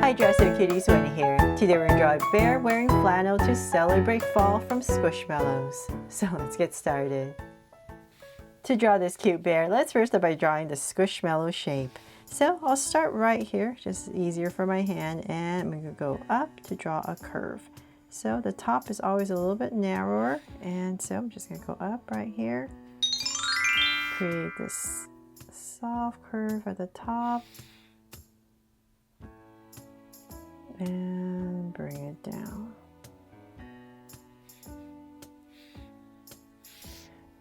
Hi Dresser Cuties, Winnie here. Today we're going to draw a bear wearing flannel to celebrate fall from Squishmallows. So let's get started. To draw this cute bear, let's first start by drawing the Squishmallow shape. So I'll start right here, just easier for my hand, and I'm going to go up to draw a curve. So the top is always a little bit narrower, and so I'm just going to go up right here, create this soft curve at the top, and bring it down.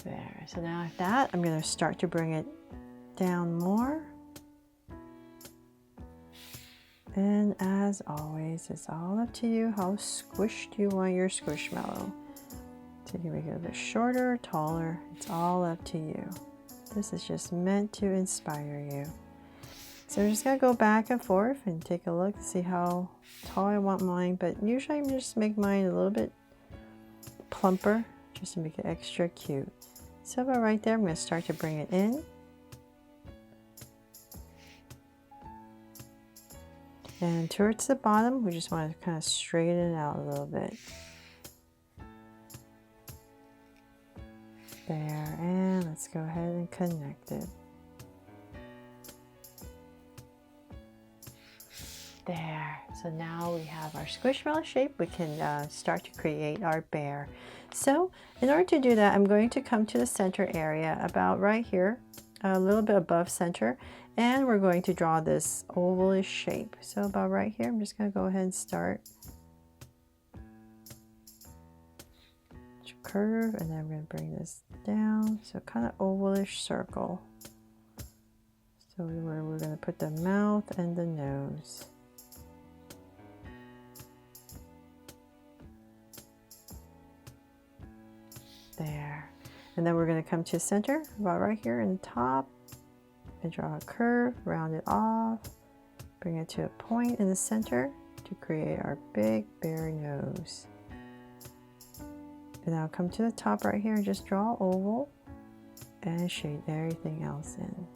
There. So now with that, I'm going to start to bring it down more. And as always, it's all up to you how squished you want your Squishmallow. So you can make it a bit shorter or taller. It's all up to you. This is just meant to inspire you. So I'm just going to go back and forth and take a look to see how tall I want mine. But usually I'm just make mine a little bit plumper just to make it extra cute. So about right there, I'm going to start to bring it in. And towards the bottom, we just want to kind of straighten it out a little bit. There, and let's go ahead and connect it. There, so now we have our Squishmallow shape. We can start to create our bear. So in order to do that, I'm going to come to the center area about right here, a little bit above center, and we're going to draw this ovalish shape. So about right here, I'm just going to go ahead and start to curve, and then I'm going to bring this down, so kind of ovalish circle. So we're going to put the mouth and the nose. There, and then we're going to come to center about right here in the top and draw a curve, round it off, bring it to a point in the center to create our big bear nose. And now come to the top right here and just draw oval and shade everything else in.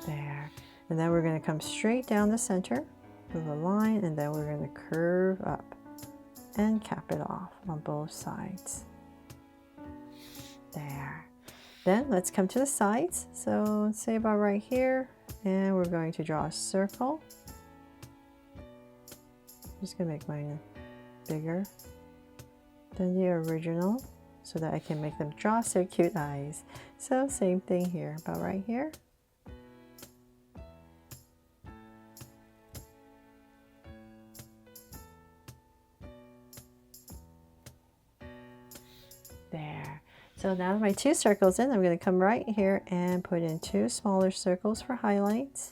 There, and then we're going to come straight down the center with a line, and then we're going to curve up and cap it off on both sides. There. Then let's come to the sides. So let's say about right here, and we're going to draw a circle. I'm just going to make mine bigger than the original so that I can make them draw so cute eyes. So same thing here, about right here. There. So now my two circles in, I'm going to come right here and put in two smaller circles for highlights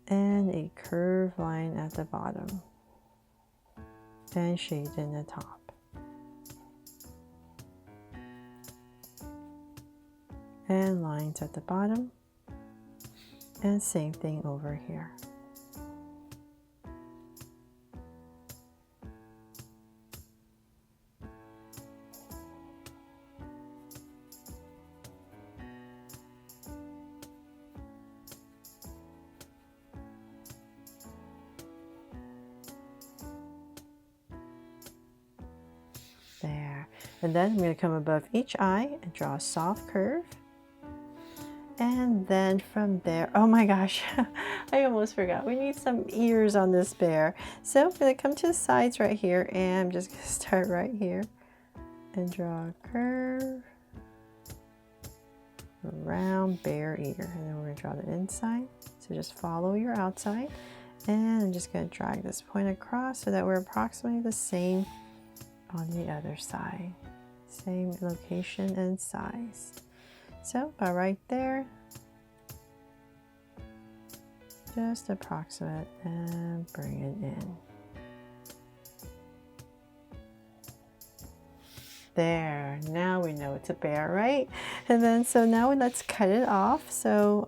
and a curved line at the bottom and shade in the top. And lines at the bottom, and same thing over here. There, and then I'm going to come above each eye and draw a soft curve, and then from there, oh my gosh, I almost forgot, we need some ears on this bear. So I'm going to come to the sides right here, and I'm just going to start right here and draw a curve around bear ear, and then we're going to draw the inside. So just follow your outside, and I'm just going to drag this point across so that we're approximately the same on the other side, same location and size. So about right there, just approximate and bring it in. There, now we know it's a bear, right? And then so now let's cut it off. So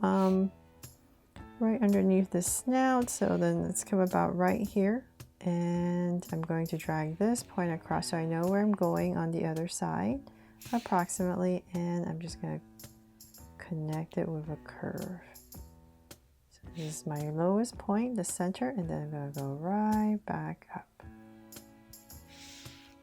right underneath the snout, so then let's come about right here, and I'm going to drag this point across so I know where I'm going on the other side approximately, and I'm just going to connect it with a curve. So this is my lowest point, the center, and then I'm going to go right back up.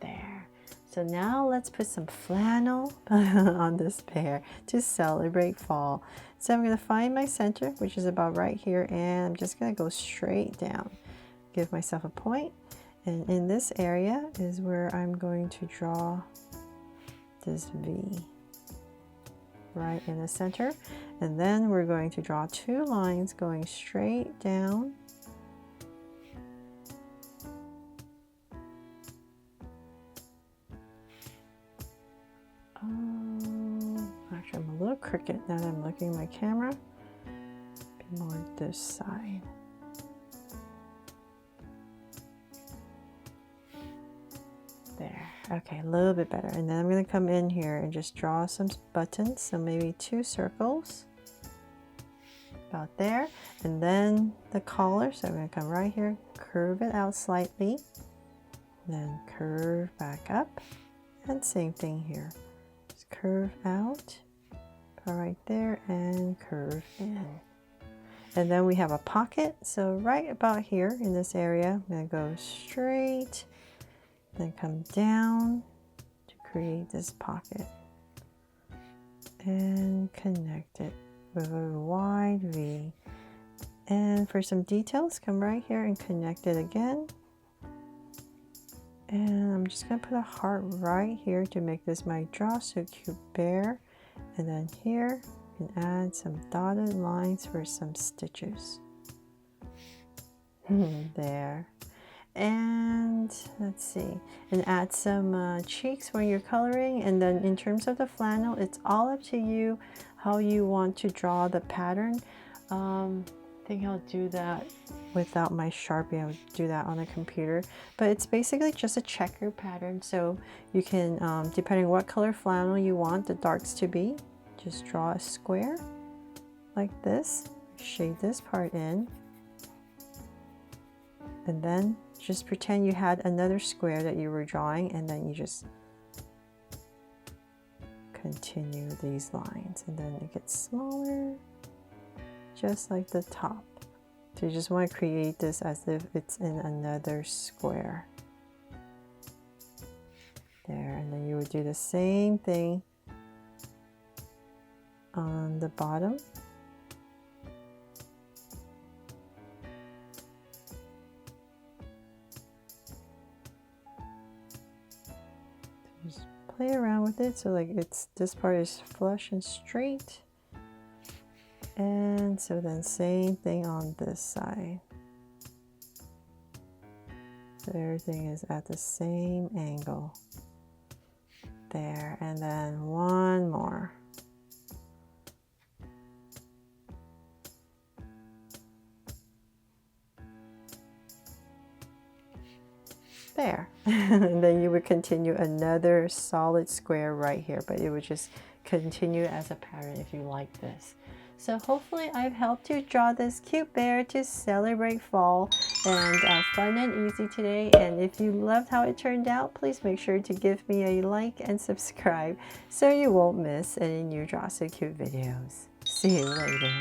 There. So now let's put some flannel on this bear to celebrate fall. So I'm going to find my center, which is about right here, and I'm just going to go straight down. Give myself a point, and in this area is where I'm going to draw this V right in the center, and then we're going to draw two lines going straight down. Actually, I'm a little crooked now that I'm looking at my camera. Be more this side. There. Okay, a little bit better. And then I'm going to come in here and just draw some buttons, so maybe 2 circles. About there. And then the collar, so I'm going to come right here, curve it out slightly, then curve back up, and same thing here. Just curve out, go right there, and curve in. And then we have a pocket, so right about here in this area, I'm going to go straight, then come down to create this pocket and connect it with a wide V. And for some details, come right here and connect it again. And I'm just going to put a heart right here to make this my Draw So Cute bear. And then here, you can add some dotted lines for some stitches. There. And let's see, and add some cheeks when you're coloring. And then in terms of the flannel, it's all up to you how you want to draw the pattern. I think I'll do that without my Sharpie. I would do that on the computer, but it's basically just a checker pattern, so you can depending what color flannel you want the darks to be, just draw a square like this, shade this part in, and then just pretend you had another square that you were drawing, and then you just continue these lines, and then it gets smaller, just like the top. So you just want to create this as if it's in another square. There, and then you would do the same thing on the bottom. Just play around with it so like this part is flush and straight. And so then same thing on this side. So everything is at the same angle. There, and then one more. There. And then you would continue another solid square right here, but it would just continue as a pattern if you like this. So hopefully I've helped you draw this cute bear to celebrate fall, and fun and easy today. And if you loved how it turned out, please make sure to give me a like and subscribe so you won't miss any new Draw So Cute videos. See you later.